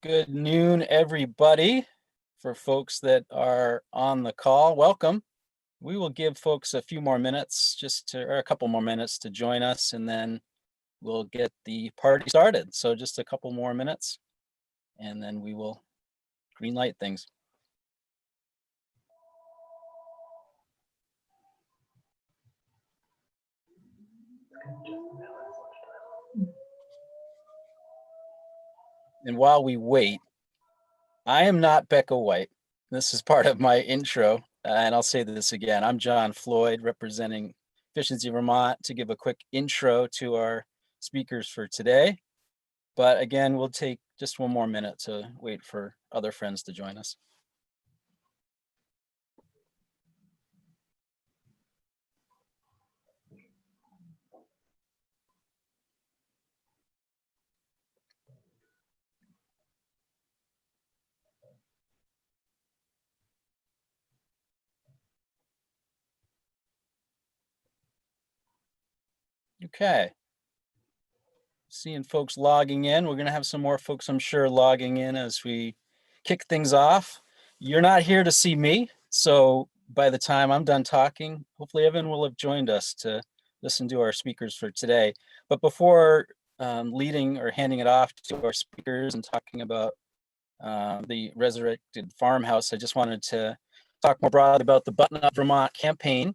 Good noon, everybody. For folks that are on the call, welcome. We will give folks a few more minutes, or a couple more minutes to join us, and then we'll get the party started. So just a couple more minutes, and then we will green light things. And while we wait, I am not Becca White. This is part of my intro, and I'll say this again. I'm John Floyd, representing Efficiency Vermont, to give a quick intro to our speakers for today. But again, we'll take just one more minute to wait for other friends to join us. Okay. Seeing folks logging in. We're going to have some more folks, I'm sure, logging in as we kick things off. You're not here to see me, so by the time I'm done talking, hopefully everyone will have joined us to listen to our speakers for today. But before leading or handing it off to our speakers and talking about the Resurrected Farmhouse, I just wanted to talk more broadly about the Button Up Vermont campaign.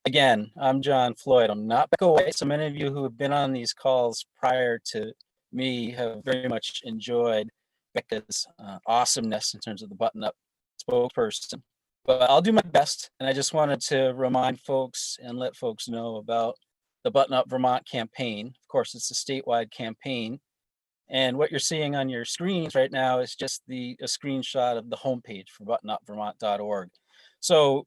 Again, I'm John Floyd. I'm not Becca White. So many of you who have been on these calls prior to me have very much enjoyed Becca's awesomeness in terms of the button-up spokesperson. But I'll do my best, and I just wanted to remind folks and let folks know about the Button Up Vermont campaign. Of course, it's a statewide campaign, and what you're seeing on your screens right now is just a screenshot of the homepage for buttonupvermont.org. So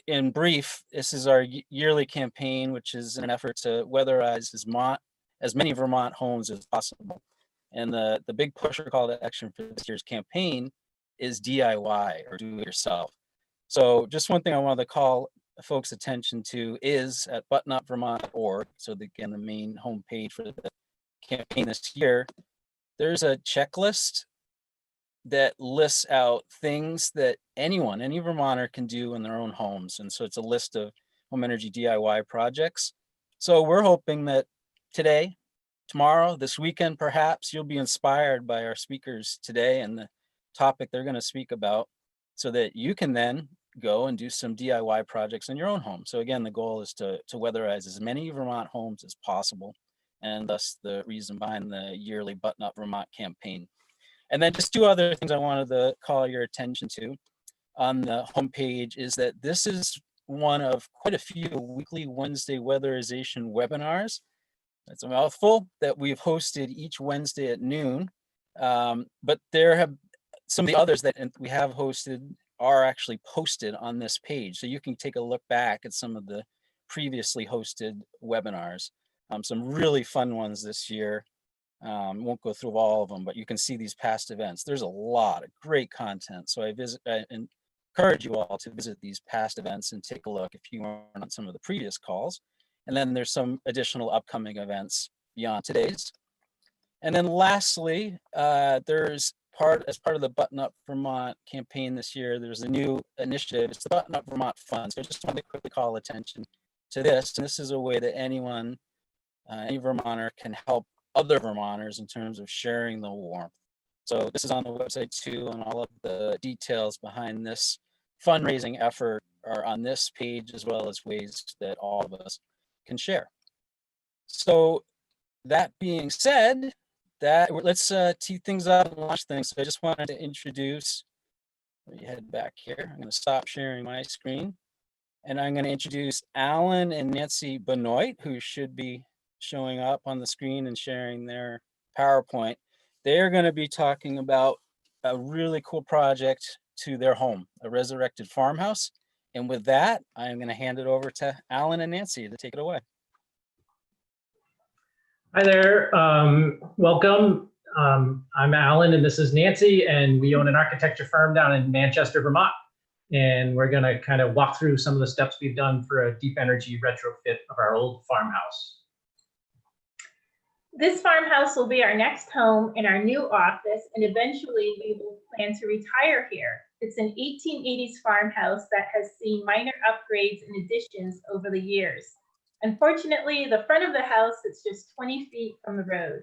in brief, this is our yearly campaign, which is an effort to weatherize as many Vermont homes as possible. And the big push or call to action for this year's campaign is DIY, or do it yourself. So just one thing I wanted to call folks' attention to is at buttonupvermont.org. So again, the main homepage for the campaign this year, there's a checklist that lists out things that any Vermonter can do in their own homes. And so it's a list of home energy DIY projects. So we're hoping that today, tomorrow, this weekend, perhaps you'll be inspired by our speakers today and the topic they're going to speak about, so that you can then go and do some DIY projects in your own home. So again, the goal is to weatherize as many Vermont homes as possible, and thus the reason behind the yearly Button Up Vermont campaign. And then just two other things I wanted to call your attention to on the homepage is that this is one of quite a few weekly Wednesday weatherization webinars. That's a mouthful, that we've hosted each Wednesday at noon. But there have some of the others that we have hosted are actually posted on this page. So you can take a look back at some of the previously hosted webinars. Some really fun ones this year. Won't go through all of them, but you can see these past events. There's a lot of great content. So I encourage you all to visit these past events and take a look if you weren't on some of the previous calls. And then there's some additional upcoming events beyond today's. And then lastly, there's as part of the Button Up Vermont campaign this year, there's a new initiative. It's the Button Up Vermont Fund. So I just wanted to quickly call attention to this. And this is a way that any Vermonter can help other Vermonters in terms of sharing the warmth. So this is on the website too, and all of the details behind this fundraising effort are on this page, as well as ways that all of us can share. So that being said, let's tee things up and launch things. So I just wanted to introduce, let me head back here. I'm going to stop sharing my screen, and I'm going to introduce Alan and Nancy Benoit, who should be showing up on the screen and sharing their PowerPoint. They're going to be talking about a really cool project to their home, a Resurrected Farmhouse. And with that, I'm going to hand it over to Alan and Nancy to take it away. Hi there, welcome. I'm Alan and this is Nancy, and we own an architecture firm down in Manchester, Vermont. And we're going to kind of walk through some of the steps we've done for a deep energy retrofit of our old farmhouse. This farmhouse will be our next home and our new office, and eventually we will plan to retire here. It's an 1880s farmhouse that has seen minor upgrades and additions over the years. Unfortunately, the front of the house is just 20 feet from the road.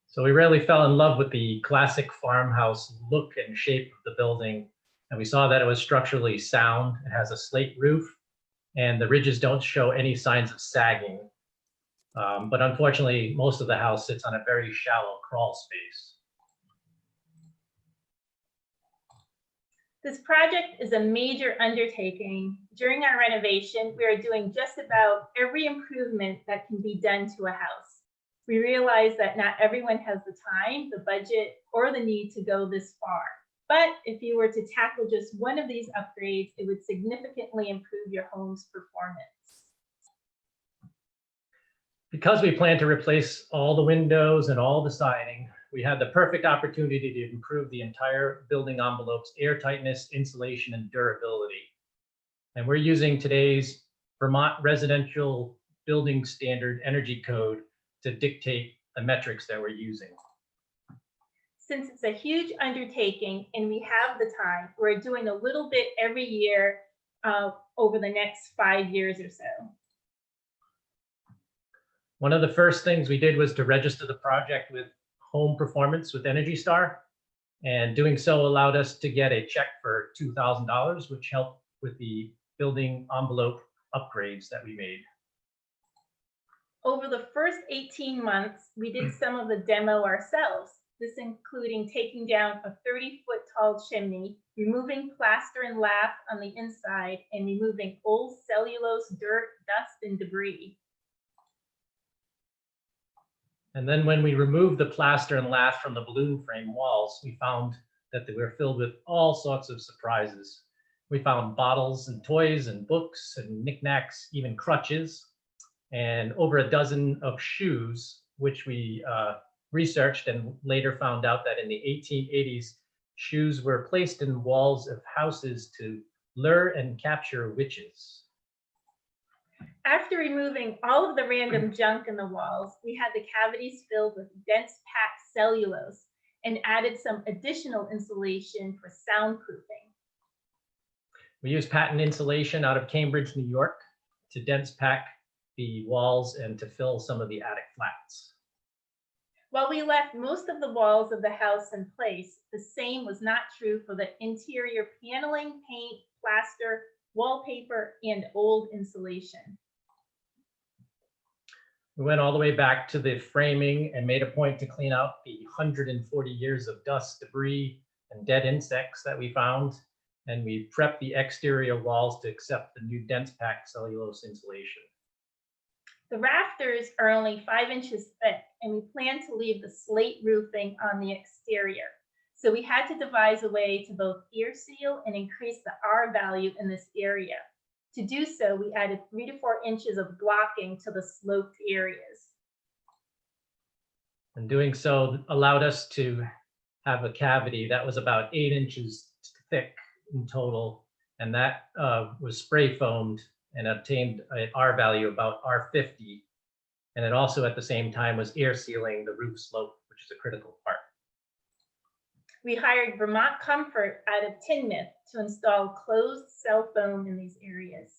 So we really fell in love with the classic farmhouse look and shape of the building. And we saw that it was structurally sound. It has a slate roof and the ridges don't show any signs of sagging. But unfortunately, most of the house sits on a very shallow crawl space. This project is a major undertaking. During our renovation, we are doing just about every improvement that can be done to a house. We realize that not everyone has the time, the budget, or the need to go this far. But if you were to tackle just one of these upgrades, it would significantly improve your home's performance. Because we plan to replace all the windows and all the siding, we had the perfect opportunity to improve the entire building envelope's airtightness, insulation, and durability. And we're using today's Vermont Residential Building Standard Energy Code to dictate the metrics that we're using. Since it's a huge undertaking and we have the time, we're doing a little bit every year over the next 5 years or so. One of the first things we did was to register the project with Home Performance with Energy Star, and doing so allowed us to get a check for $2,000, which helped with the building envelope upgrades that we made. Over the first 18 months, we did some of the demo ourselves. This including taking down a 30-foot tall chimney, removing plaster and lath on the inside, and removing old cellulose, dirt, dust, and debris. And then when we removed the plaster and lath from the balloon frame walls, we found that they were filled with all sorts of surprises. We found bottles and toys and books and knickknacks, even crutches, and over a dozen of shoes, which we researched and later found out that in the 1880s, shoes were placed in walls of houses to lure and capture witches. After removing all of the random junk in the walls, we had the cavities filled with dense packed cellulose and added some additional insulation for soundproofing. We used patent insulation out of Cambridge, New York to dense pack the walls and to fill some of the attic flats. While we left most of the walls of the house in place, the same was not true for the interior paneling, paint, plaster, wallpaper, and old insulation. We went all the way back to the framing and made a point to clean out the 140 years of dust, debris, and dead insects that we found. And we prepped the exterior walls to accept the new dense pack cellulose insulation. The rafters are only 5 inches thick, and we plan to leave the slate roofing on the exterior. So we had to devise a way to both ear seal and increase the R value in this area. To do so, we added 3 to 4 inches of blocking to the sloped areas. And doing so allowed us to have a cavity that was about 8 inches thick in total. And that was spray foamed and obtained an R value about R50. And it also at the same time was air sealing the roof slope, which is a critical part. We hired Vermont Comfort out of Tinmouth to install closed cell foam in these areas.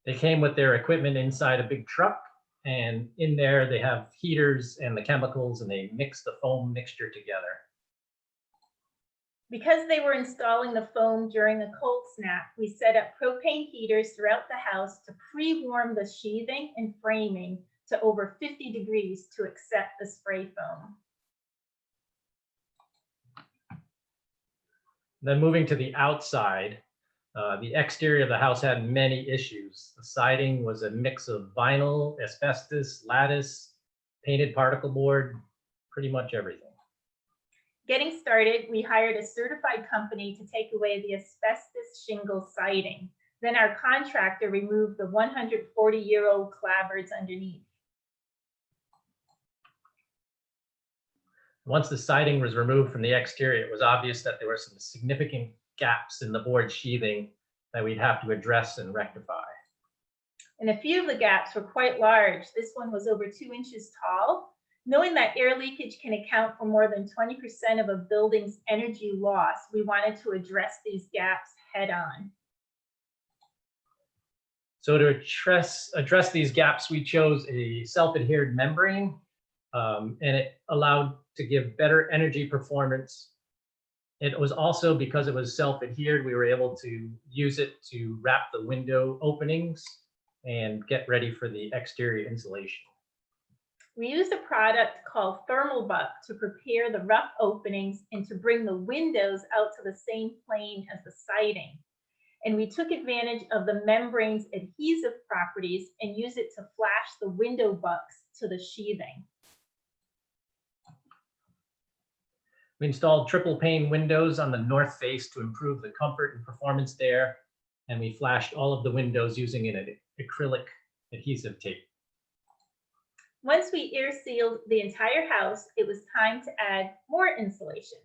They came with their equipment inside a big truck, and in there they have heaters and the chemicals, and they mix the foam mixture together. Because they were installing the foam during a cold snap, we set up propane heaters throughout the house to pre-warm the sheathing and framing to over 50 degrees to accept the spray foam. Then moving to the outside, the exterior of the house had many issues. The siding was a mix of vinyl, asbestos, lattice, painted particle board, pretty much everything. Getting started, we hired a certified company to take away the asbestos shingle siding. Then our contractor removed the 140-year-old clapboards underneath. Once the siding was removed from the exterior, it was obvious that there were some significant gaps in the board sheathing that we'd have to address and rectify. And a few of the gaps were quite large. This one was over 2 inches tall. Knowing that air leakage can account for more than 20% of a building's energy loss, we wanted to address these gaps head on. So to address these gaps, we chose a self-adhered membrane, and it allowed to give better energy performance. It was also, because it was self-adhered, we were able to use it to wrap the window openings and get ready for the exterior insulation. We used a product called thermal buck to prepare the rough openings and to bring the windows out to the same plane as the siding. And we took advantage of the membrane's adhesive properties and used it to flash the window bucks to the sheathing. We installed triple pane windows on the north face to improve the comfort and performance there. And we flashed all of the windows using an acrylic adhesive tape. Once we air sealed the entire house, it was time to add more insulation.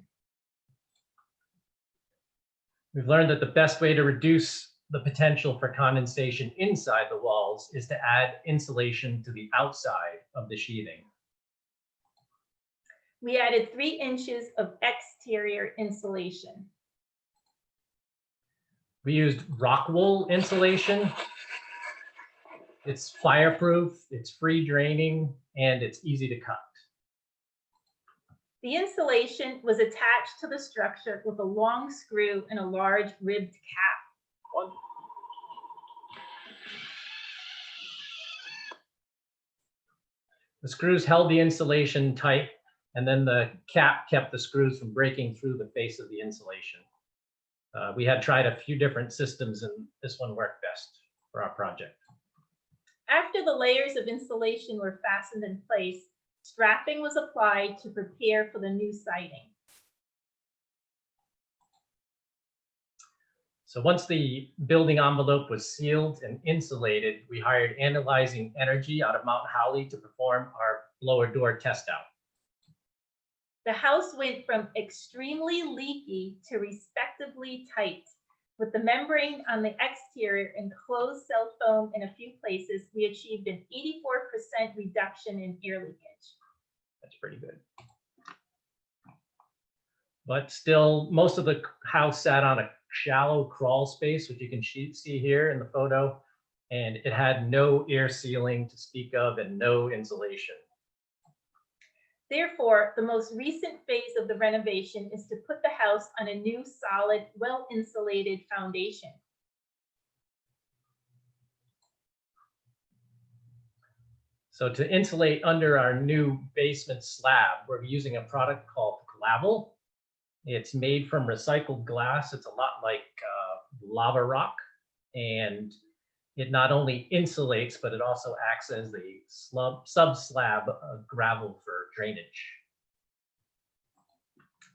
We've learned that the best way to reduce the potential for condensation inside the walls is to add insulation to the outside of the sheathing. We added 3 inches of exterior insulation. We used rock wool insulation. It's fireproof, it's free draining, and it's easy to cut. The insulation was attached to the structure with a long screw and a large ribbed cap. The screws held the insulation tight, and then the cap kept the screws from breaking through the face of the insulation. We had tried a few different systems, and this one worked best for our project. After the layers of insulation were fastened in place, strapping was applied to prepare for the new siding. So once the building envelope was sealed and insulated, we hired Analyzing Energy out of Mount Holly to perform our blower door test out. The house went from extremely leaky to respectably tight. With the membrane on the exterior and closed cell foam in a few places, we achieved an 84% reduction in air leakage. That's pretty good. But still, most of the house sat on a shallow crawl space, which you can see here in the photo, and it had no air sealing to speak of and no insulation. Therefore, the most recent phase of the renovation is to put the house on a new, solid, well-insulated foundation. So to insulate under our new basement slab, we're using a product called Glavel. It's made from recycled glass. It's a lot like lava rock, and it not only insulates, but it also acts as the sub-slab of gravel for drainage.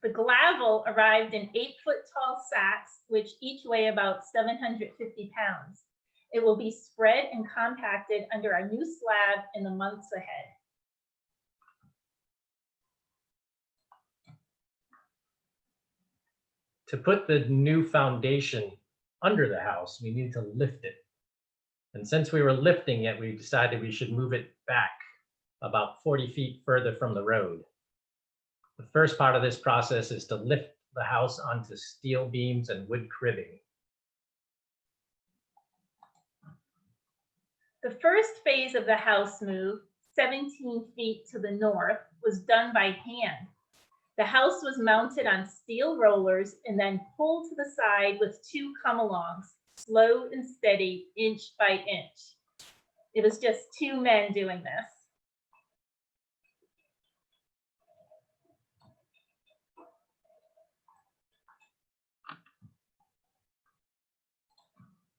The Glavel arrived in 8-foot-tall sacks, which each weigh about 750 pounds. It will be spread and compacted under our new slab in the months ahead. To put the new foundation under the house, we need to lift it. And since we were lifting it, we decided we should move it back about 40 feet further from the road. The first part of this process is to lift the house onto steel beams and wood cribbing. The first phase of the house move, 17 feet to the north, was done by hand. The house was mounted on steel rollers and then pulled to the side with 2 come-alongs, slow and steady, inch by inch. It was just 2 men doing this.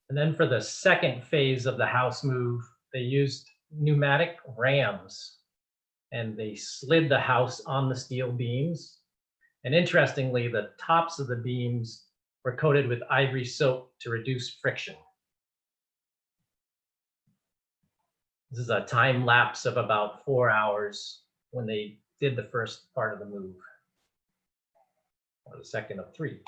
And then for the second phase of the house move, they used pneumatic rams, and they slid the house on the steel beams. And interestingly, the tops of the beams were coated with ivory soap to reduce friction. This is a time lapse of about 4 hours when they did the first part of the move, or the second of 3.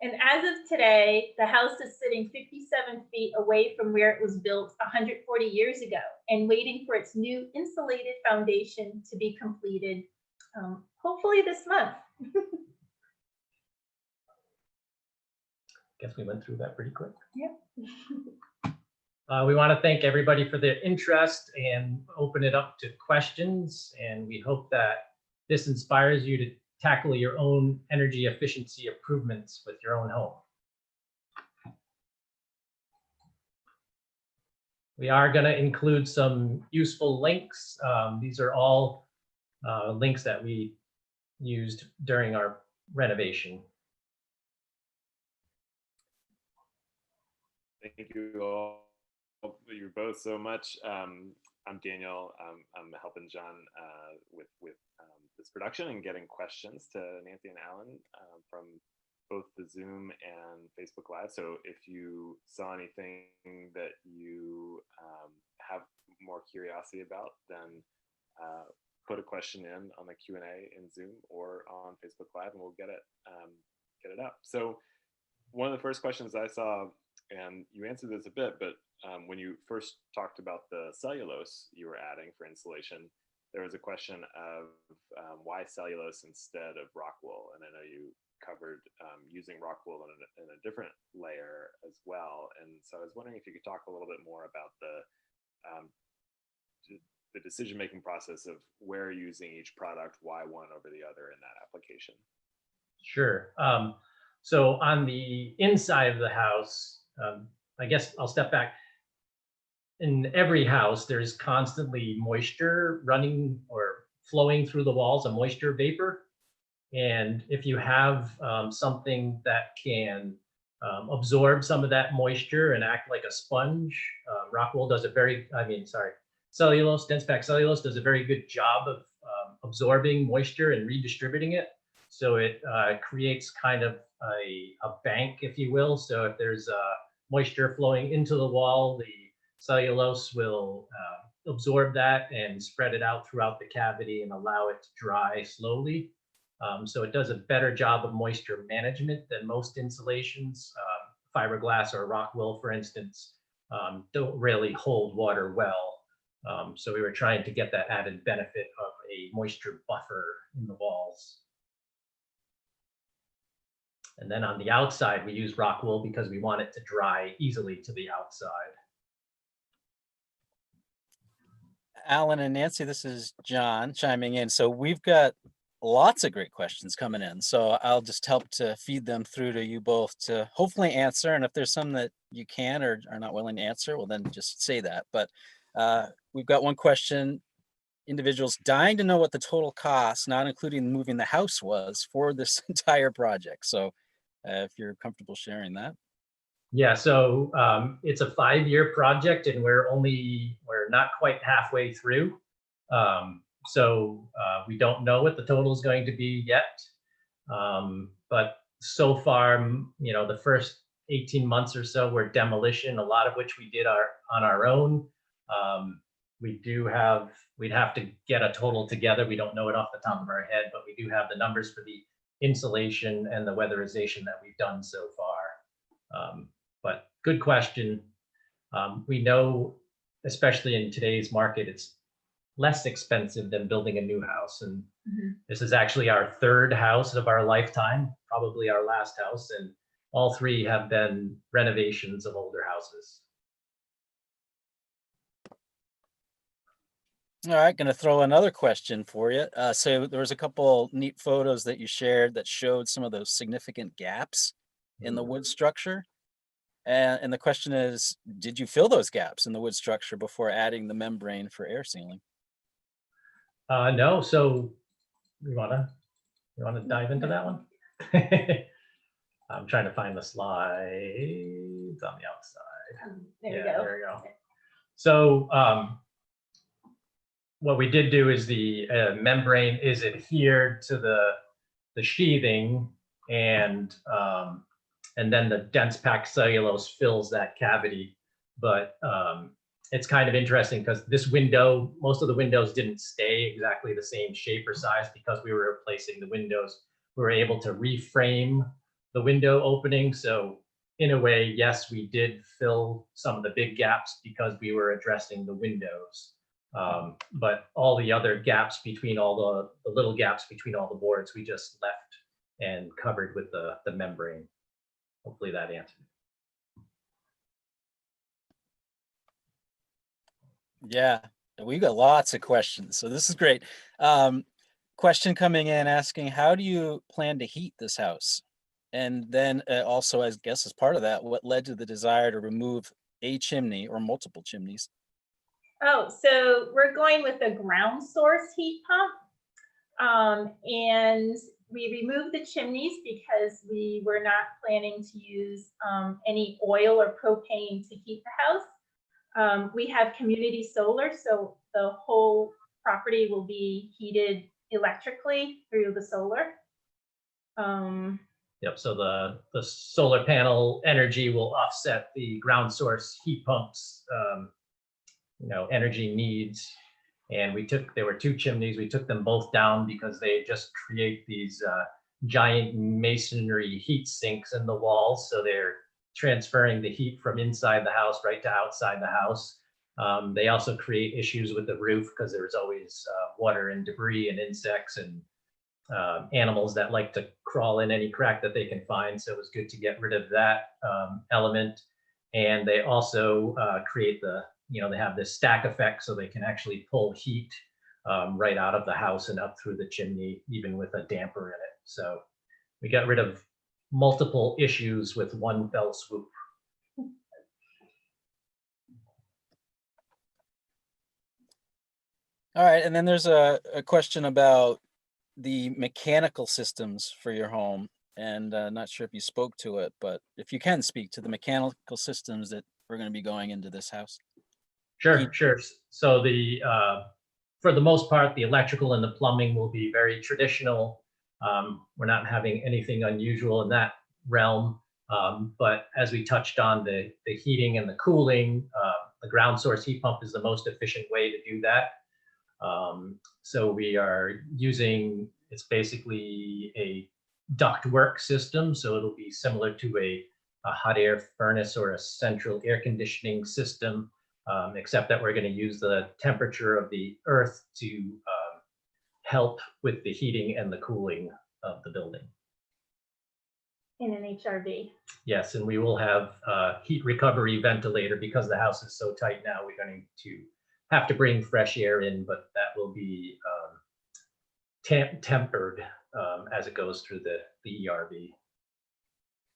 And as of today, the house is sitting 57 feet away from where it was built 140 years ago and waiting for its new insulated foundation to be completed, hopefully this month. Guess we went through that pretty quick. Yep. We want to thank everybody for their interest and open it up to questions. And we hope that this inspires you to tackle your own energy efficiency improvements with your own home. We are going to include some useful links. These are all links that we used during our renovation. Thank you all, you both so much. I'm Daniel. I'm helping John with this production and getting questions to Nancy and Alan from both the Zoom and Facebook Live. So if you saw anything that you have more curiosity about, then put a question in on the Q&A in Zoom or on Facebook Live, and we'll get it up. So one of the first questions I saw, and you answered this a bit, but when you first talked about the cellulose you were adding for insulation, there was a question of why cellulose instead of rock wool. And I know you covered using rock wool in a different layer as well. And so I was wondering if you could talk a little bit more about the decision-making process of where using each product, why one over the other in that application. Sure. So on the inside of the house, I guess I'll step back. In every house, there's constantly moisture running or flowing through the walls, a moisture vapor. And if you have something that can absorb some of that moisture and act like a sponge, rock wool does cellulose, dense packed cellulose does a very good job of absorbing moisture and redistributing it. So it creates kind of a bank, if you will. So if there's moisture flowing into the wall, the cellulose will absorb that and spread it out throughout the cavity and allow it to dry slowly. So it does a better job of moisture management than most insulations. Fiberglass or rock wool, for instance, don't really hold water well. So we were trying to get that added benefit of a moisture buffer in the walls. And then on the outside, we use rock wool because we want it to dry easily to the outside. Alan and Nancy, this is John chiming in. So we've got lots of great questions coming in. So I'll just help to feed them through to you both to hopefully answer. And if there's some that you can or are not willing to answer, well, then just say that. But we've got one question. Individuals dying to know what the total cost, not including moving the house, was for this entire project. So if you're comfortable sharing that. Yeah, so it's a 5-year project and we're not quite halfway through. So we don't know what the total is going to be yet. But so far, the first 18 months or so were demolition, a lot of which we did on our own. We'd have to get a total together. We don't know it off the top of our head, but we do have the numbers for the insulation and the weatherization that we've done so far. But good question. We know, especially in today's market, it's less expensive than building a new house. And this is actually our 3rd house of our lifetime, probably our last house. And all 3 have been renovations of older houses. All right, going to throw another question for you. So there was a couple neat photos that you shared that showed some of those significant gaps in the wood structure. And the question is, did you fill those gaps in the wood structure before adding the membrane for air sealing? No, so you wanna dive into that one? I'm trying to find the slides on the outside. There we go. There we go. So what we did do is the membrane is adhered to the sheathing, and then the dense packed cellulose fills that cavity. But it's kind of interesting because this window, most of the windows didn't stay exactly the same shape or size because we were replacing the windows. We were able to reframe the window opening. So in a way, yes, we did fill some of the big gaps because we were addressing the windows. But all the other gaps between all the little gaps between all the boards, we just left and covered with the membrane. Hopefully that answered. Yeah, we've got lots of questions, so this is great. Question coming in asking, how do you plan to heat this house? And then also, I guess as part of that, what led to the desire to remove a chimney or multiple chimneys? Oh, so we're going with a ground source heat pump. And we removed the chimneys because we were not planning to use any oil or propane to heat the house. We have community solar, so the whole property will be heated electrically through the solar. Yep, so the solar panel energy will offset the ground source heat pumps, energy needs. And there were two chimneys, we took them both down because they just create these giant masonry heat sinks in the walls. So they're transferring the heat from inside the house right to outside the house. They also create issues with the roof because there's always water and debris and insects and animals that like to crawl in any crack that they can find. So it was good to get rid of that element. And they also create they have this stack effect, so they can actually pull heat right out of the house and up through the chimney, even with a damper in it. So we got rid of multiple issues with one fell swoop. All right, and then there's a question about the mechanical systems for your home. And not sure if you spoke to it, but if you can speak to the mechanical systems that we're going to be going into this house. Sure. So for the most part, the electrical and the plumbing will be very traditional. We're not having anything unusual in that realm. But as we touched on, the heating and the cooling, the ground source heat pump is the most efficient way to do that. So we are using, it's basically a ductwork system. So it'll be similar to a hot air furnace or a central air conditioning system. Except that we're going to use the temperature of the earth to help with the heating and the cooling of the building. In an HRV. Yes, and we will have a heat recovery ventilator because the house is so tight now. We're going to have to bring fresh air in, but that will be tempered as it goes through the ERV.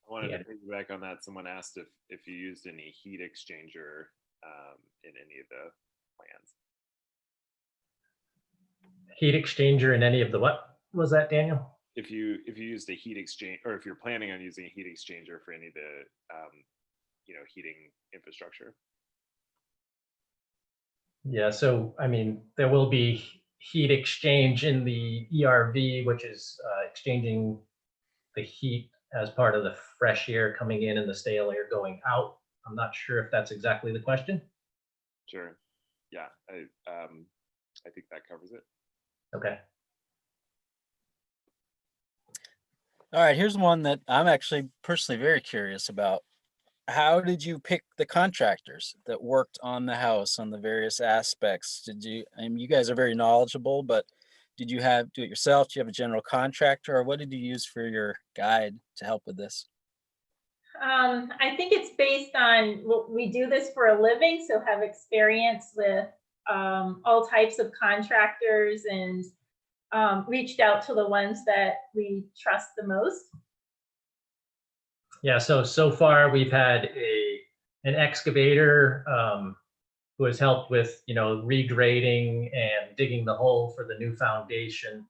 I wanted to piggyback on that. Someone asked if you used any heat exchanger in any of the plans. Heat exchanger in any of the what was that, Daniel? If you used a heat exchange, or if you're planning on using a heat exchanger for any of the heating infrastructure. Yeah, so I mean, there will be heat exchange in the ERV, which is exchanging the heat as part of the fresh air coming in and the stale air going out. I'm not sure if that's exactly the question. Sure. Yeah, I think that covers it. Okay. All right, here's one that I'm actually personally very curious about. How did you pick the contractors that worked on the house on the various aspects? You guys are very knowledgeable, but did you do it yourself? Do you have a general contractor, or what did you use for your guide to help with this? I think it's based on, we do this for a living, so have experience with all types of contractors, and reached out to the ones that we trust the most. Yeah, so far we've had an excavator who has helped with regrading and digging the hole for the new foundation.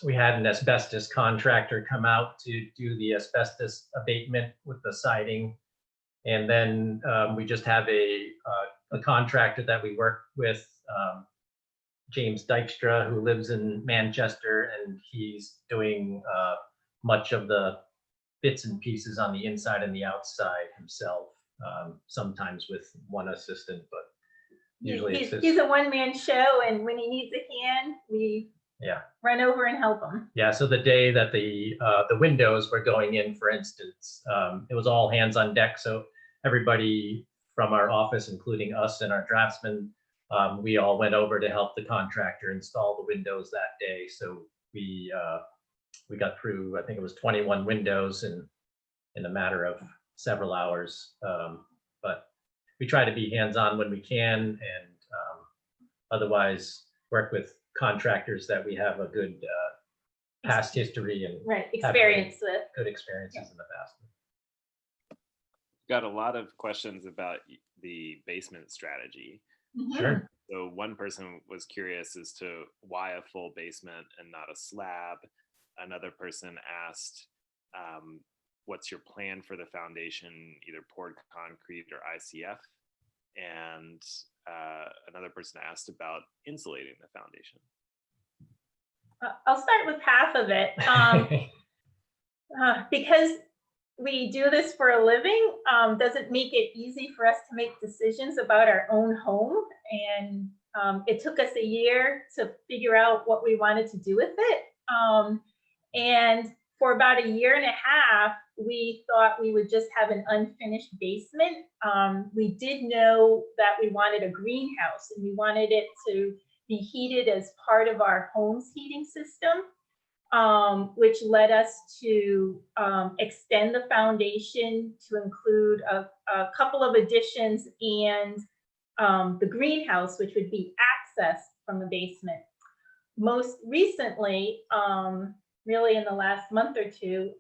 We had an asbestos contractor come out to do the asbestos abatement with the siding, and then we just have a contractor that we work with, James Dykstra, who lives in Manchester, and he's doing much of the bits and pieces on the inside and the outside himself, sometimes with one assistant, but usually he's a one-man show, and when he needs a hand, we run over and help them. Yeah, so the day that the windows were going in, for instance, it was all hands on deck. So everybody from our office, including us and our draftsmen, we all went over to help the contractor install the windows that day. So we got through, I think it was 21 windows in a matter of several hours. But we try to be hands on when we can, and otherwise work with contractors that we have a good past history and Right, experience with. good experiences in the past. Got a lot of questions about the basement strategy. Mhm. Sure. So one person was curious as to why a full basement and not a slab. Another person asked, what's your plan for the foundation, either poured concrete or ICF? And another person asked about insulating the foundation. I'll start with half of it. Because we do this for a living, doesn't make it easy for us to make decisions about our own home. And it took us a year to figure out what we wanted to do with it. And for about a year and a half, we thought we would just have an unfinished basement. We did know that we wanted a greenhouse, and we wanted it to be heated as part of our home's heating system, which led us to extend the foundation to include a couple of additions and the greenhouse, which would be accessed from the basement. Most recently, really in the last month or two,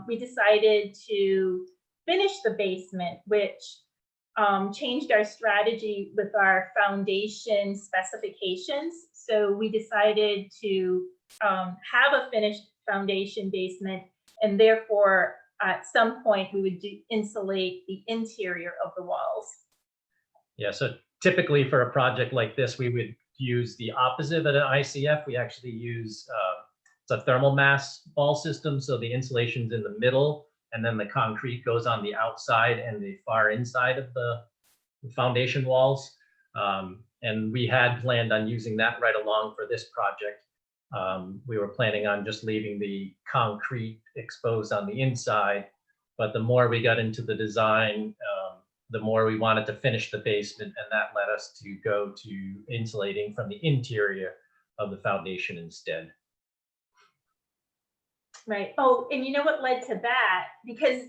we decided to finish the basement, which changed our strategy with our foundation specifications. So we decided to have a finished foundation basement, and therefore at some point we would insulate the interior of the walls. Yeah, so typically for a project like this, we would use the opposite of an ICF. We actually use it's a thermal mass wall system, so the insulation's in the middle, and then the concrete goes on the outside and the far inside of the foundation walls. And we had planned on using that right along for this project. We were planning on just leaving the concrete exposed on the inside, but the more we got into the design, the more we wanted to finish the basement, and that led us to go to insulating from the interior of the foundation instead. Right. Oh, and you know what led to that? Because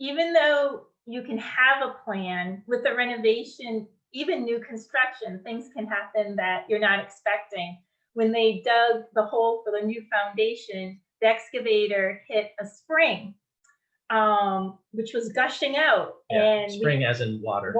even though you can have a plan with a renovation, even new construction, things can happen that you're not expecting. When they dug the hole for the new foundation, the excavator hit a spring, which was gushing out. Yeah, and spring as in water.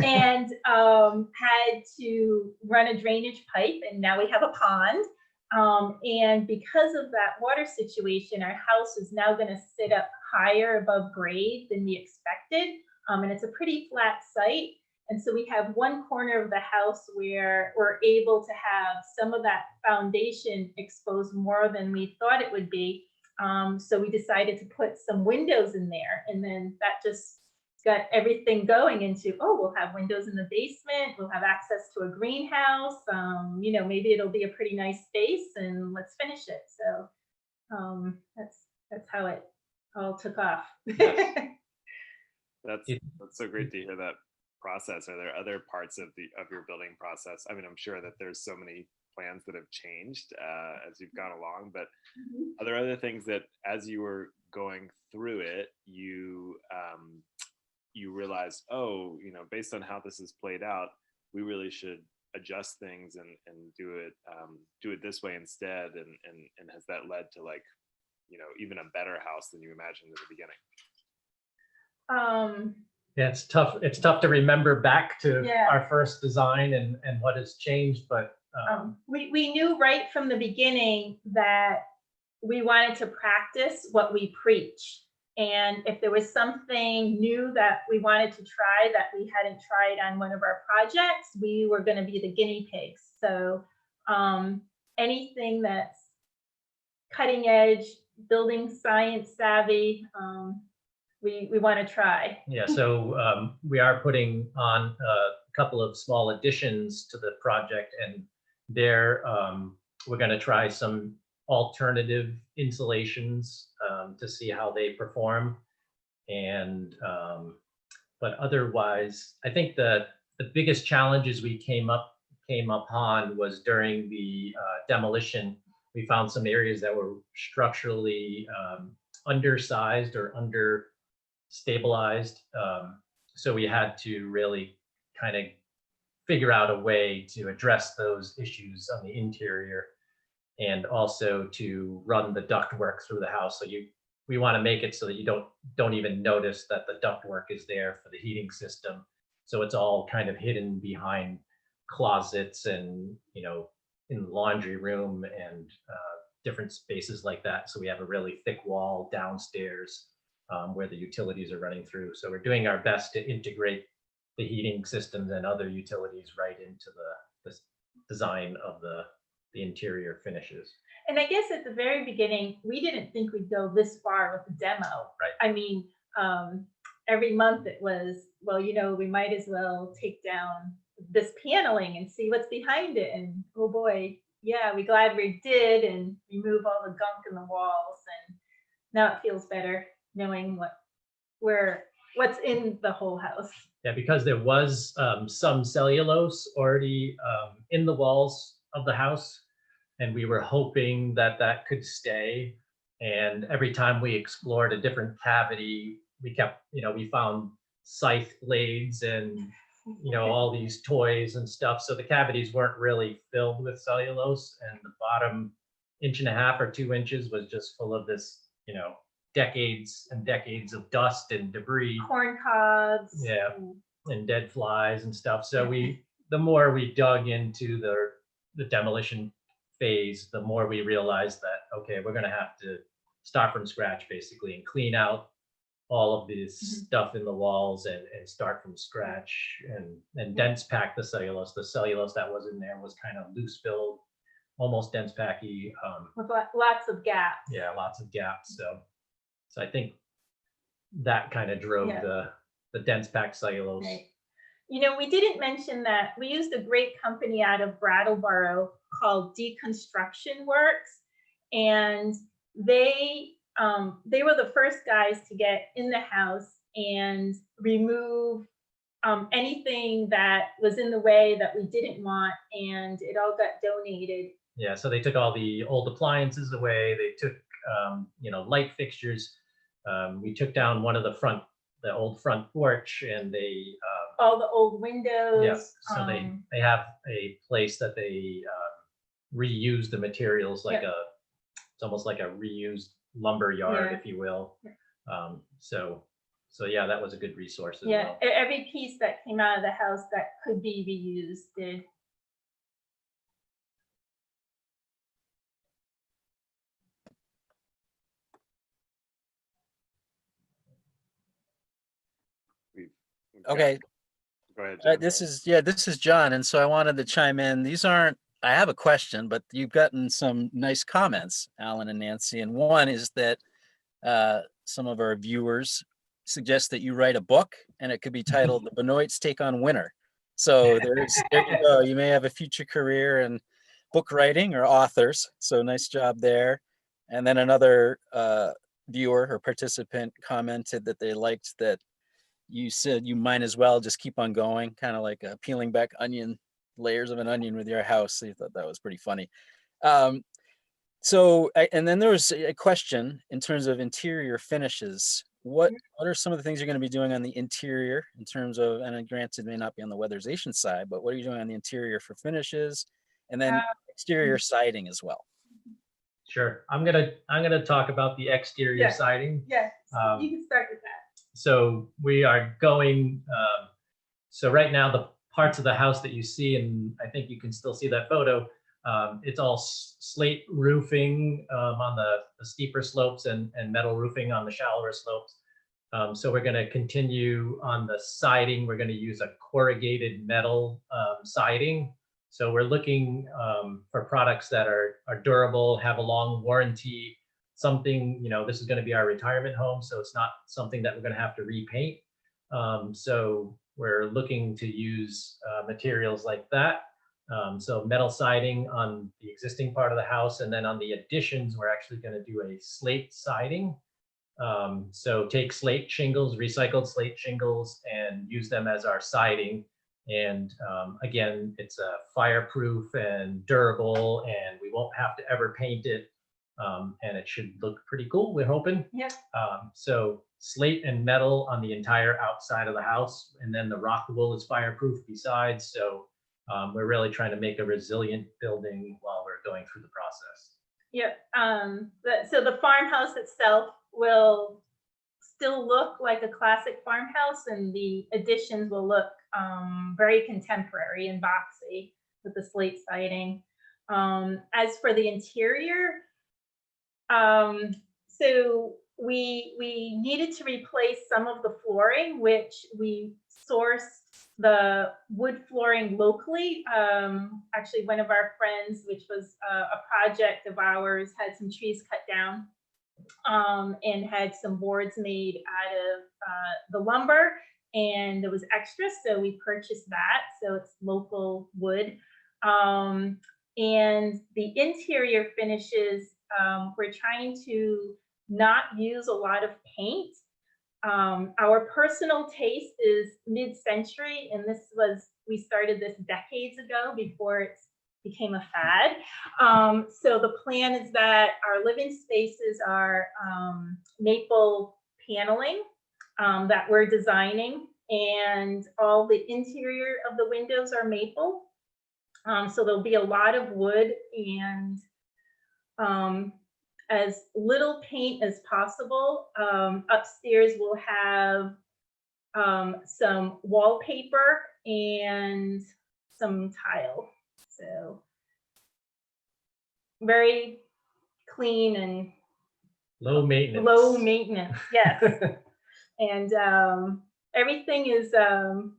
And had to run a drainage pipe, and now we have a pond. And because of that water situation, our house is now going to sit up higher above grade than we expected. And it's a pretty flat site. And so we have one corner of the house where we're able to have some of that foundation exposed more than we thought it would be. So we decided to put some windows in there, and then that just got everything going into, oh, we'll have windows in the basement, we'll have access to a greenhouse, you know, maybe it'll be a pretty nice space, and let's finish it. So that's how it all took off. Yes. That's so great to hear that process. Are there other parts of your building process? I mean, I'm sure that there's so many plans that have changed as you've gone along, but are there other things that as you were going through it, you realized, oh, you know, based on how this is played out, we really should adjust things and do it this way instead, and has that led to, like, you know, even a better house than you imagined at the beginning? Yeah, it's tough. It's tough to remember back to Yeah. our first design and what has changed, but we knew right from the beginning that we wanted to practice what we preach. And if there was something new that we wanted to try that we hadn't tried on one of our projects, we were going to be the guinea pigs. So anything that's cutting edge, building science savvy, we want to try. yeah, so we are putting on a couple of small additions to the project, and they're We're going to try some alternative insulations to see how they perform. And but otherwise, I think the biggest challenges we came upon was during the demolition. We found some areas that were structurally undersized or under stabilized. So we had to really kind of figure out a way to address those issues on the interior, and also to run the ductwork through the house. So we want to make it so that you don't even notice that the ductwork is there for the heating system. So it's all kind of hidden behind closets and, you know, in the laundry room and different spaces like that. So we have a really thick wall downstairs where the utilities are running through. So we're doing our best to integrate the heating systems and other utilities right into the design of the interior finishes. And I guess at the very beginning, we didn't think we'd go this far with the demo. Right. I mean, every month it was, well, you know, we might as well take down this paneling and see what's behind it. And oh boy, yeah, we're glad we did, and remove all the gunk in the walls. And now it feels better knowing what's in the whole house. Yeah, because there was some cellulose already in the walls of the house, and we were hoping that that could stay. And every time we explored a different cavity, we kept, you know, we found scythe blades and, you know, all these toys and stuff. So the cavities weren't really filled with cellulose, and the bottom 1.5 or 2 inches was just full of this, you know, decades and decades of dust and debris. Corn cobs. Yeah, and dead flies and stuff. So the more we dug into the demolition phase, the more we realized that, okay, we're going to have to start from scratch basically and clean out all of this stuff in the walls and start from scratch and dense pack the cellulose. The cellulose that was in there was kind of loose filled, almost dense packy. With lots of gaps. Yeah, lots of gaps. So I think that kind of drove the dense packed cellulose. Right. You know, we didn't mention that we used a great company out of Brattleboro called Deconstruction Works, and they were the first guys to get in the house and remove anything that was in the way that we didn't want, and it all got donated. Yeah, so they took all the old appliances away. They took, you know, light fixtures. We took down one of the old front porch, and they all the old windows. Yeah, so they have a place that they reuse the materials like it's almost like a reused lumber yard, if you will. So yeah, that was a good resource as well. Every piece that came out of the house that could be reused did. Okay. Go ahead, John. This is John, and so I wanted to chime in. I have a question, but you've gotten some nice comments, Alan and Nancy, and one is that some of our viewers suggest that you write a book, and it could be titled "The Benoit's Take on Winter." So there you go. You may have a future career in book writing or authors. So nice job there. And then another viewer or participant commented that they liked that you said you might as well just keep on going, kind of like peeling back layers of an onion with your house. So you thought that was pretty funny. And then there was a question in terms of interior finishes. What are some of the things you're going to be doing on the interior in terms of, and granted, it may not be on the weatherization side, but what are you doing on the interior for finishes, and then exterior siding as well? Sure, I'm gonna talk about the exterior siding. Yes, you can start with that. So we are going, so right now the parts of the house that you see, and I think you can still see that photo, it's all slate roofing on the steeper slopes and metal roofing on the shallower slopes. So we're going to continue on the siding. We're going to use a corrugated metal siding. So we're looking for products that are durable, have a long warranty, something, you know, this is going to be our retirement home, so it's not something that we're going to have to repaint. So we're looking to use materials like that. So metal siding on the existing part of the house, and then on the additions, we're actually going to do a slate siding. So take slate shingles, recycled slate shingles, and use them as our siding. And again, it's fireproof and durable, and we won't have to ever paint it. And it should look pretty cool, we're hoping. Yep. So slate and metal on the entire outside of the house, and then the rock wool is fireproof besides. So we're really trying to make a resilient building while we're going through the process. Yep. So the farmhouse itself will still look like a classic farmhouse, and the additions will look very contemporary and boxy with the slate siding. As for the interior, so we needed to replace some of the flooring, which we sourced the wood flooring locally. Actually, one of our friends, which was a project of ours, had some trees cut down and had some boards made out of the lumber, and there was extra, so we purchased that. So it's local wood. And the interior finishes, we're trying to not use a lot of paint. Our personal taste is mid-century, and we started this decades ago before it became a fad. So the plan is that our living spaces are maple paneling that we're designing, and all the interior of the windows are maple. So there'll be a lot of wood, and as little paint as possible. Upstairs we'll have some wallpaper and some tile. So very clean and Low maintenance. low maintenance, yes. And everything is,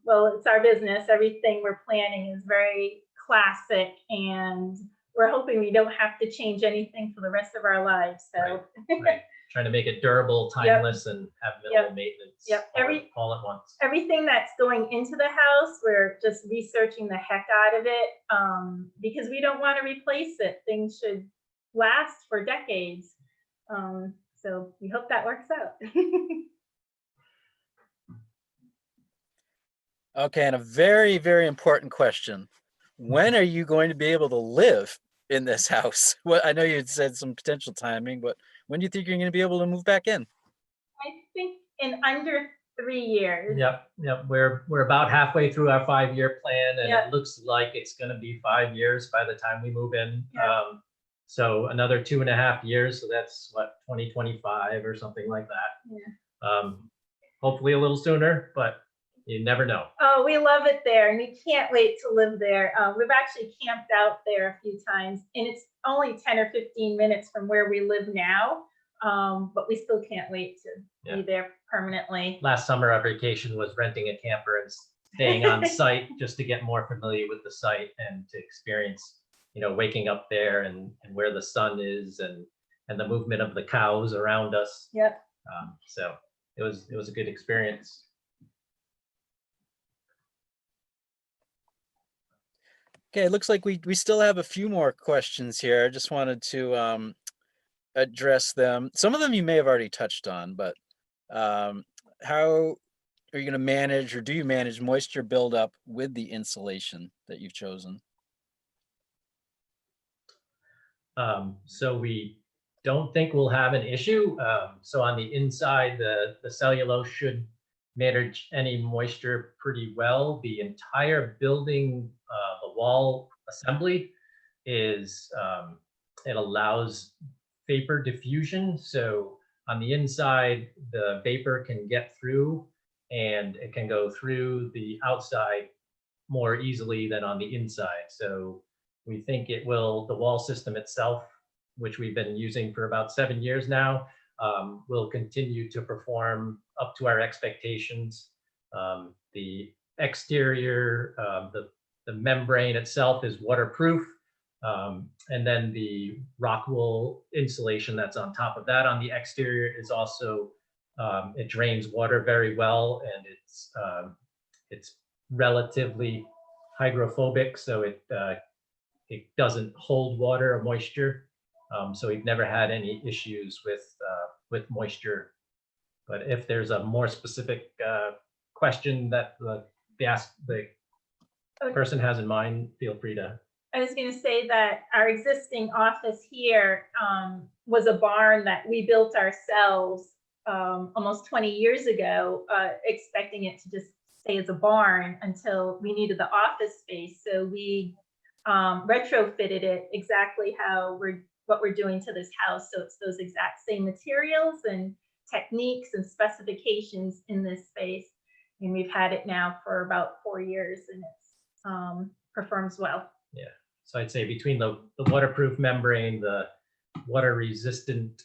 well, it's our business. Everything we're planning is very classic, and we're hoping we don't have to change anything for the rest of our lives. So Right. Trying to make it durable, timeless, and have minimal maintenance all at once. everything that's going into the house, we're just researching the heck out of it, because we don't want to replace it. Things should last for decades. So we hope that works out. Okay, and a very, very important question. When are you going to be able to live in this house? Well, I know you had said some potential timing, but when do you think you're going to be able to move back in? I think in under 3 years. Yep. We're about halfway through our 5-year plan, and Yep. it looks like it's going to be 5 years by the time we move in. Yep. So another 2.5 years. So that's what, 2025 or something like that. Yeah. Hopefully a little sooner, but you never know. Oh, we love it there, and we can't wait to live there. We've actually camped out there a few times, and it's only 10 or 15 minutes from where we live now, but we still can't wait to be there permanently. Last summer, our vacation was renting a camper and staying on site just to get more familiar with the site and to experience, waking up there and where the sun is and the movement of the cows around us. Yep. So it was a good experience. Okay, it looks like we still have a few more questions here. I just wanted to address them. Some of them you may have already touched on, but how are you going to manage, or do you manage moisture buildup with the insulation that you've chosen? So we don't think we'll have an issue. So on the inside, the cellulose should manage any moisture pretty well. The entire building, the wall assembly is, it allows vapor diffusion. So on the inside, the vapor can get through, and it can go through the outside more easily than on the inside. So we think it will, the wall system itself, which we've been using for about 7 years now, will continue to perform up to our expectations. The exterior, the membrane itself is waterproof. And then the rock wool insulation that's on top of that on the exterior is also, it drains water very well, and it's relatively hydrophobic, so it doesn't hold water or moisture. So we've never had any issues with moisture. But if there's a more specific question that the person has in mind, feel free to. I was going to say that our existing office here was a barn that we built ourselves almost 20 years ago, expecting it to just stay as a barn until we needed the office space. So we retrofitted it exactly what we're doing to this house. So it's those exact same materials and techniques and specifications in this space. And we've had it now for about 4 years, and it's performs well. Yeah. So I'd say between the waterproof membrane, the water resistant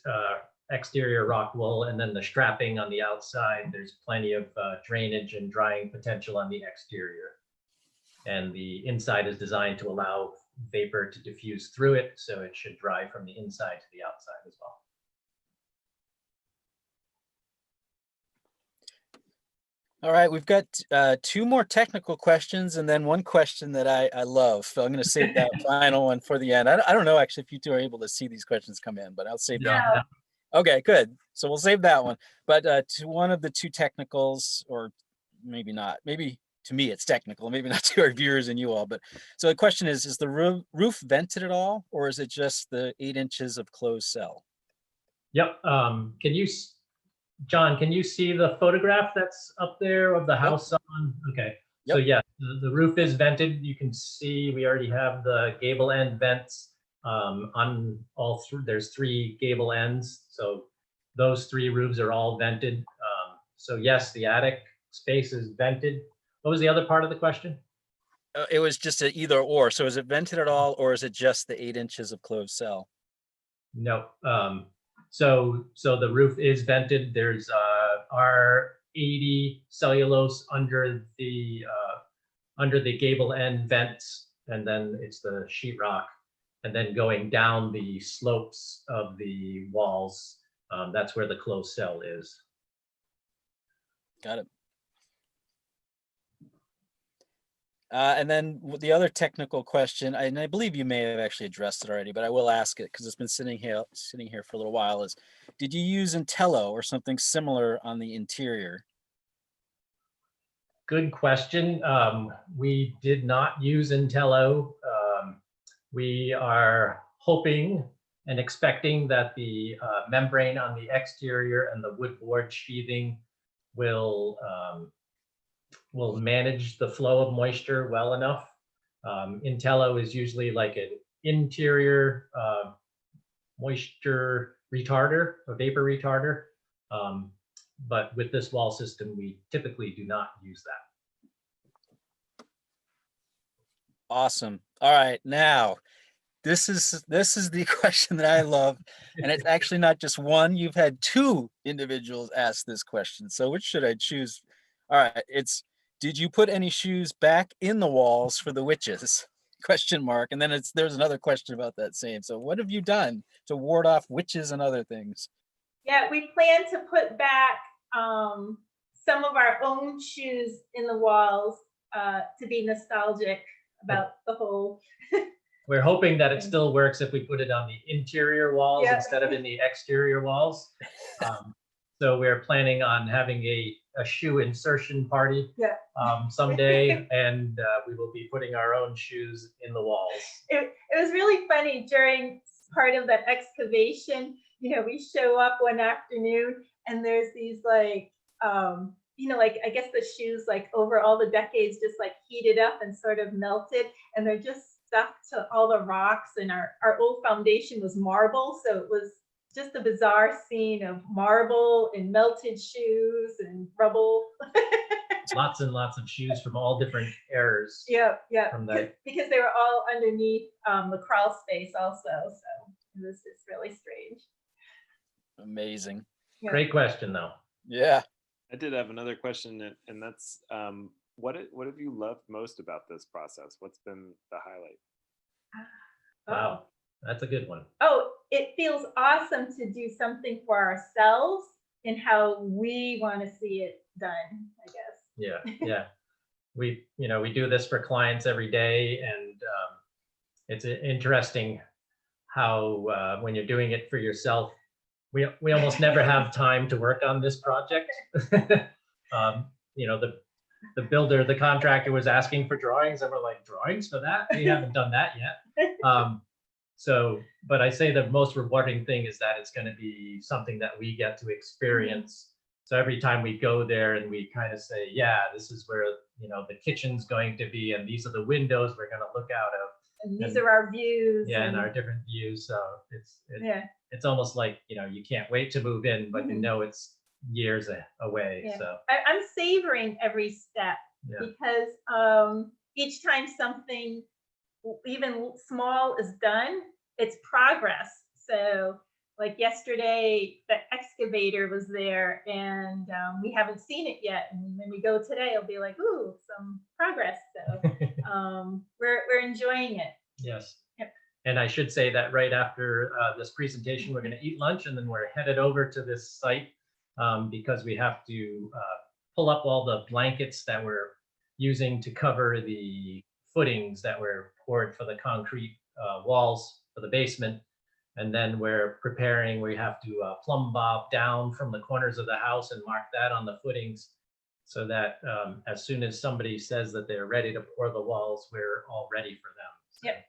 exterior rock wool, and then the strapping on the outside, there's plenty of drainage and drying potential on the exterior. And the inside is designed to allow vapor to diffuse through it, so it should dry from the inside to the outside as well. All right, we've got 2 more technical questions and then one question that I love. So I'm going to save that final one for the end. I don't know actually if you two are able to see these questions come in, but I'll save that. No. Okay, good. So we'll save that one. But to one of the 2 technicals, or maybe not, maybe to me it's technical, maybe not to our viewers and you all. But so the question is the roof vented at all, or is it just the 8 inches of closed cell? Yep. John, can you see the photograph that's up there of the house on? Okay. Yep. So yeah, the roof is vented. You can see we already have the gable end vents on all through. There's 3 gable ends. So those 3 roofs are all vented. So yes, the attic space is vented. What was the other part of the question? It was just an either or. So is it vented at all, or is it just the 8 inches of closed cell? No. So the roof is vented. There's R80 cellulose under the gable end vents, and then it's the sheetrock, and then going down the slopes of the walls, that's where the closed cell is. Got it. And then the other technical question, and I believe you may have actually addressed it already, but I will ask it because it's been sitting here for a little while, is did you use Intello or something similar on the interior? Good question. We did not use Intello. We are hoping and expecting that the membrane on the exterior and the wood board sheathing will manage the flow of moisture well enough. Intello is usually like an interior moisture retarder, a vapor retarder. But with this wall system, we typically do not use that. Awesome. All right, now this is the question that I love, and it's actually not just one. You've had 2 individuals ask this question. So which should I choose? All right, it's did you put any shoes back in the walls for the witches? Question mark. And then there's another question about that same. So what have you done to ward off witches and other things? Yeah, we plan to put back some of our own shoes in the walls to be nostalgic about the whole. We're hoping that it still works if we put it on the interior walls Yeah. instead of in the exterior walls. So we're planning on having a shoe insertion party someday, and we will be putting our own shoes in the walls. It was really funny during part of that excavation. You know, we show up one afternoon and there's these like, like I guess the shoes like over all the decades just like heated up and sort of melted, and they're just stuck to all the rocks, and our old foundation was marble, so it was just a bizarre scene of marble and melted shoes and rubble. Lots and lots of shoes from all different eras. Yeah. From that. Because they were all underneath the crawl space also. So this is really strange. Amazing. Yeah. Great question, though. Yeah. I did have another question, and that's what have you loved most about this process? What's been the highlight? Wow, that's a good one. Oh, it feels awesome to do something for ourselves and how we want to see it done, I guess. Yeah. we do this for clients every day, and it's interesting how when you're doing it for yourself, we almost never have time to work on this project. The builder, the contractor was asking for drawings, and we're like, drawings for that? We haven't done that yet. But I say the most rewarding thing is that it's going to be something that we get to experience. So every time we go there and we kind of say, yeah, this is where, the kitchen's going to be, and these are the windows we're going to look out of. And these are our views. Yeah, and our different views. So it's almost like, you can't wait to move in, but it's years away. Yeah. So I'm savoring every step because each time something even small is done, it's progress. So like yesterday, the excavator was there, and we haven't seen it yet. And when we go today, it'll be like, ooh, some progress. So we're enjoying it. Yes. Yep. And I should say that right after this presentation, we're going to eat lunch, and then we're headed over to this site because we have to pull up all the blankets that we're using to cover the footings that were poured for the concrete walls for the basement. And then we're preparing, we have to plumb bob down from the corners of the house and mark that on the footings, so that as soon as somebody says that they're ready to pour the walls, we're all ready for them. So Yep.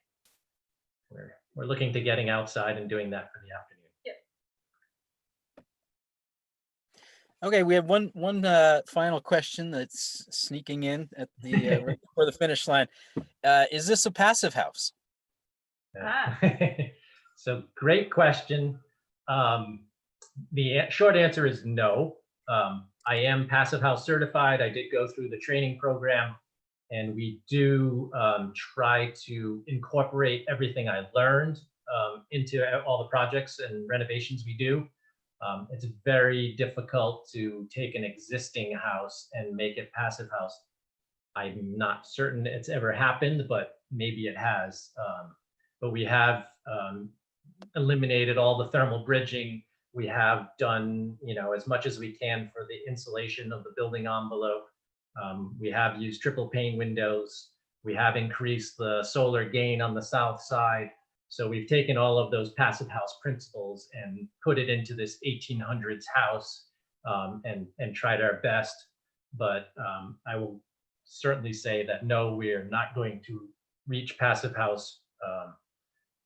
We're looking to getting outside and doing that for the afternoon. Yep. Okay, we have one final question that's sneaking in at the right before the finish line. Is this a passive house? So great question. The short answer is no. I am Passive House certified. I did go through the training program, and we do try to incorporate everything I learned into all the projects and renovations we do. It's very difficult to take an existing house and make it passive house. I'm not certain it's ever happened, but maybe it has. But we have eliminated all the thermal bridging. We have done, as much as we can for the insulation of the building envelope. We have used triple pane windows. We have increased the solar gain on the south side. So we've taken all of those passive house principles and put it into this 1800s house and tried our best. But I will certainly say that no, we're not going to reach passive house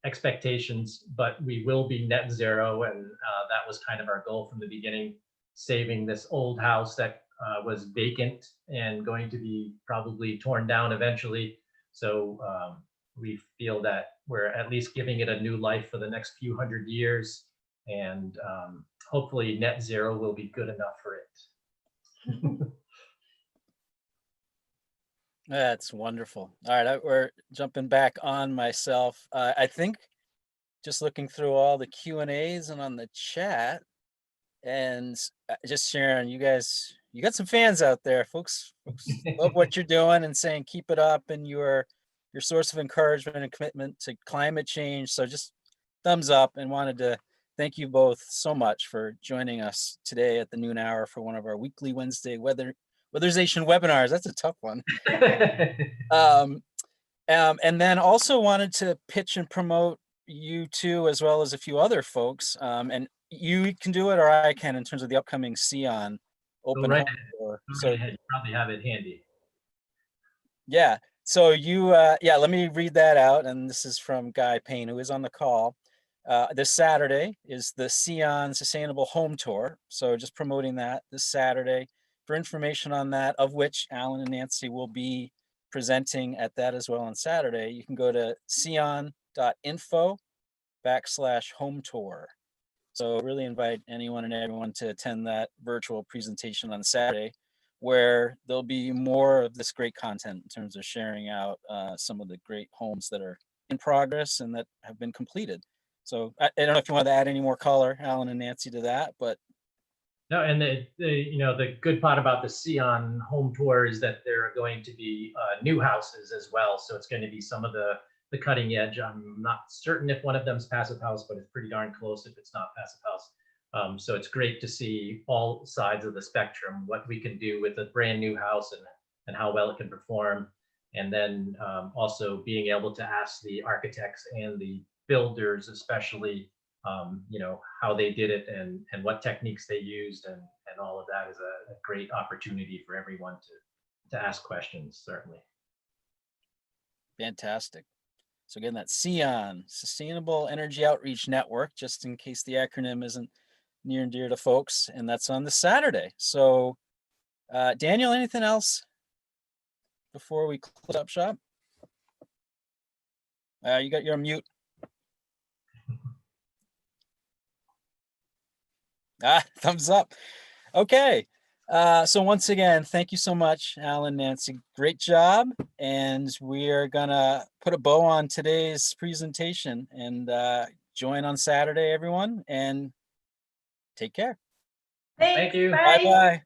expectations, but we will be net zero, and that was kind of our goal from the beginning, saving this old house that was vacant and going to be probably torn down eventually. So we feel that we're at least giving it a new life for the next few hundred years, and hopefully net zero will be good enough for it. That's wonderful. All right, we're jumping back on myself. I think just looking through all the Q&As and on the chat, and just sharing, you guys, you got some fans out there. Folks love what you're doing and saying keep it up, and your source of encouragement and commitment to climate change. So just thumbs up, and wanted to thank you both so much for joining us today at the noon hour for one of our weekly Wednesday weatherization webinars. That's a tough one. And then also wanted to pitch and promote you two, as well as a few other folks. And you can do it, or I can, in terms of the upcoming Sion open home tour. So you probably have it handy. yeah. So let me read that out. And this is from Guy Payne, who is on the call. This Saturday is the Sion Sustainable Home Tour. So just promoting that this Saturday. For information on that, of which Alan and Nancy will be presenting at that as well on Saturday, you can go to sion.info/home tour. So really invite anyone and everyone to attend that virtual presentation on Saturday, where there'll be more of this great content in terms of sharing out some of the great homes that are in progress and that have been completed. So I don't know if you want to add any more color, Alan and Nancy, to that, but no, and the good part about the Sion home tour is that there are going to be new houses as well. So it's going to be some of the cutting edge. I'm not certain if one of them's passive house, but it's pretty darn close if it's not passive house. So it's great to see all sides of the spectrum, what we can do with a brand new house and and how well it can perform. And then also being able to ask the architects and the builders, especially, how they did it and what techniques they used, and all of that is a great opportunity for everyone to ask questions, certainly. Fantastic. So again, that's SEON, Sustainable Energy Outreach Network, just in case the acronym isn't near and dear to folks, and that's on the Saturday. So Daniel, anything else before we close up shop? You're on mute. Thumbs up. Okay. So once again, thank you so much, Alan, Nancy. Great job. And we are gonna put a bow on today's presentation, and join on Saturday, everyone, and take care. Thanks, Thank you. bye. Bye-bye.